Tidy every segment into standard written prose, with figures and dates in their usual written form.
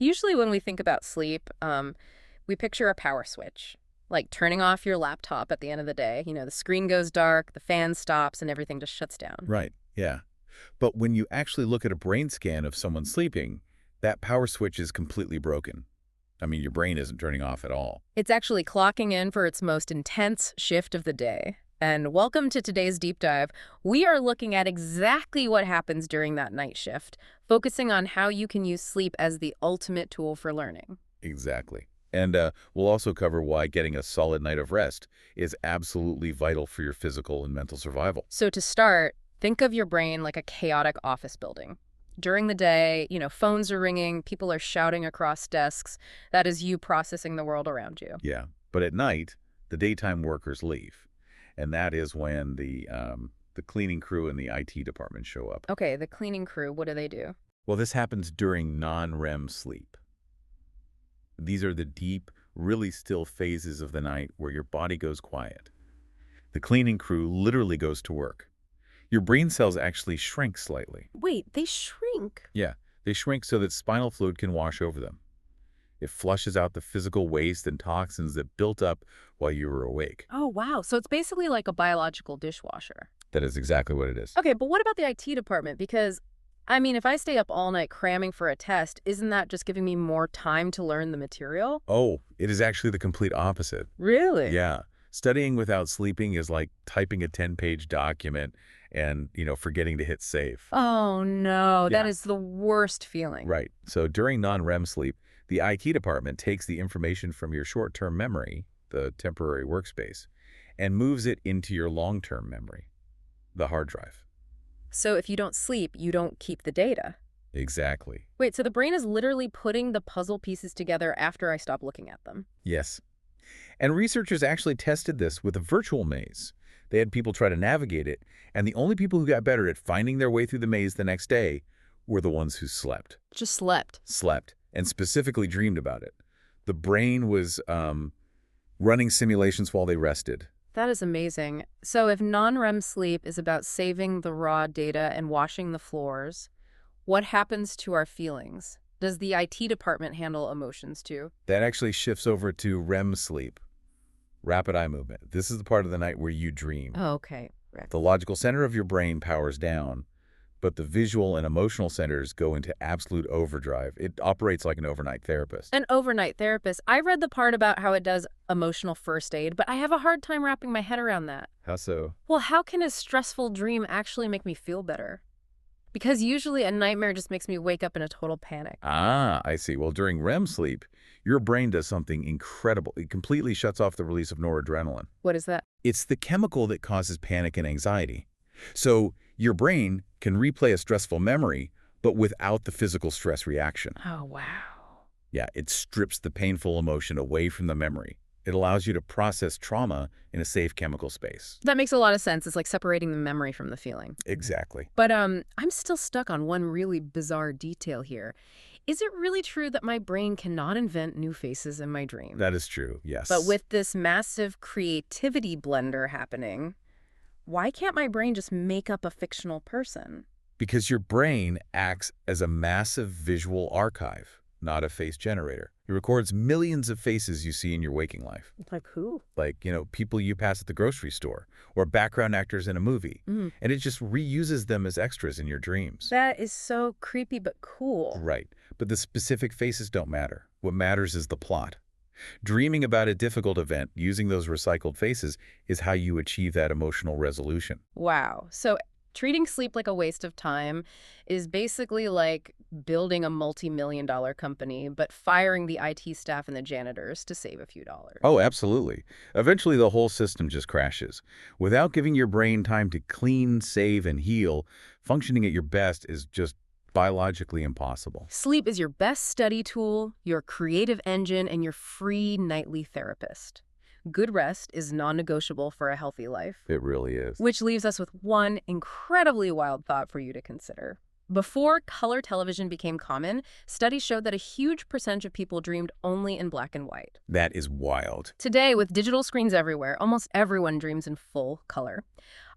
Usually when we think about sleep, we picture a power switch, like turning off your laptop at the end of the day. You know, the screen goes dark, the fan stops, and everything just shuts down. Right, yeah. But when you actually look at a brain scan of someone sleeping, that power switch is completely broken. I mean, your brain isn't turning off at all. It's actually clocking in for its most intense shift of the day. And welcome to today's deep dive. We are looking at exactly what happens during that night shift, focusing on how you can use sleep as the ultimate tool for learning. Exactly. And we'll also cover why getting a solid night of rest is absolutely vital for your physical and mental survival. So to start, think of your brain like a chaotic office building. During the day, phones are ringing, people are shouting across desks. That is you processing the world around you. Yeah. But at night, the daytime workers leave. And that is when the cleaning crew and the IT department show up. Okay, the cleaning crew, what do they do? Well, this happens during non-REM sleep. These are the deep, really still phases of the night where your body goes quiet. The cleaning crew literally goes to work. Your brain cells actually shrink slightly. Wait, they shrink? Yeah, they shrink so that spinal fluid can wash over them. It flushes out the physical waste and toxins that built up while you were awake. Oh, wow. So it's basically like a biological dishwasher. That is exactly what it is. Okay, but what about the IT department? Because, if I stay up all night cramming for a test, isn't that just giving me more time to learn the material? Oh, it is actually the complete opposite. Really? Yeah. Studying without sleeping is like typing a 10-page document and, forgetting to hit save. Oh, no. Yeah. That is the worst feeling. Right. So during non-REM sleep, the IT department takes the information from your short-term memory, the temporary workspace, and moves it into your long-term memory, the hard drive. So if you don't sleep, you don't keep the data. Exactly. Wait, so the brain is literally putting the puzzle pieces together after I stop looking at them. Yes. And researchers actually tested this with a virtual maze. They had people try to navigate it, and the only people who got better at finding their way through the maze the next day were the ones who slept. Just slept. Slept, and specifically dreamed about it. The brain was running simulations while they rested. That is amazing. So if non-REM sleep is about saving the raw data and washing the floors, what happens to our feelings? Does the IT department handle emotions too? That actually shifts over to REM sleep, rapid eye movement. This is the part of the night where you dream. Oh, okay. The logical center of your brain powers down, but the visual and emotional centers go into absolute overdrive. It operates like an overnight therapist. An overnight therapist. I read the part about how it does emotional first aid, but I have a hard time wrapping my head around that. How so? Well, how can a stressful dream actually make me feel better? Because usually a nightmare just makes me wake up in a total panic. Ah, I see. Well, during REM sleep, your brain does something incredible. It completely shuts off the release of noradrenaline. What is that? It's the chemical that causes panic and anxiety. So your brain can replay a stressful memory, but without the physical stress reaction. Oh, wow. Yeah, it strips the painful emotion away from the memory. It allows you to process trauma in a safe chemical space. That makes a lot of sense. It's like separating the memory from the feeling. Exactly. But I'm still stuck on one really bizarre detail here. Is it really true that my brain cannot invent new faces in my dream? That is true, yes. But with this massive creativity blender happening, why can't my brain just make up a fictional person? Because your brain acts as a massive visual archive, not a face generator. It records millions of faces you see in your waking life. Like who? Like, people you pass at the grocery store or background actors in a movie. Mm. And it just reuses them as extras in your dreams. That is so creepy but cool. Right. But the specific faces don't matter. What matters is the plot. Dreaming about a difficult event using those recycled faces is how you achieve that emotional resolution. Wow. So treating sleep like a waste of time is basically like building a multi-million-dollar company, but firing the IT staff and the janitors to save a few dollars. Oh, absolutely. Eventually, the whole system just crashes. Without giving your brain time to clean, save, and heal, functioning at your best is just biologically impossible. Sleep is your best study tool, your creative engine, and your free nightly therapist. Good rest is non-negotiable for a healthy life. It really is. Which leaves us with one incredibly wild thought for you to consider. Before color television became common, studies showed that a huge percentage of people dreamed only in black and white. That is wild. Today, with digital screens everywhere, almost everyone dreams in full color.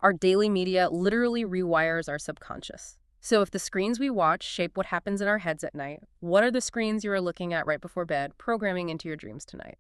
Our daily media literally rewires our subconscious. So if the screens we watch shape what happens in our heads at night, what are the screens you are looking at right before bed, programming into your dreams tonight?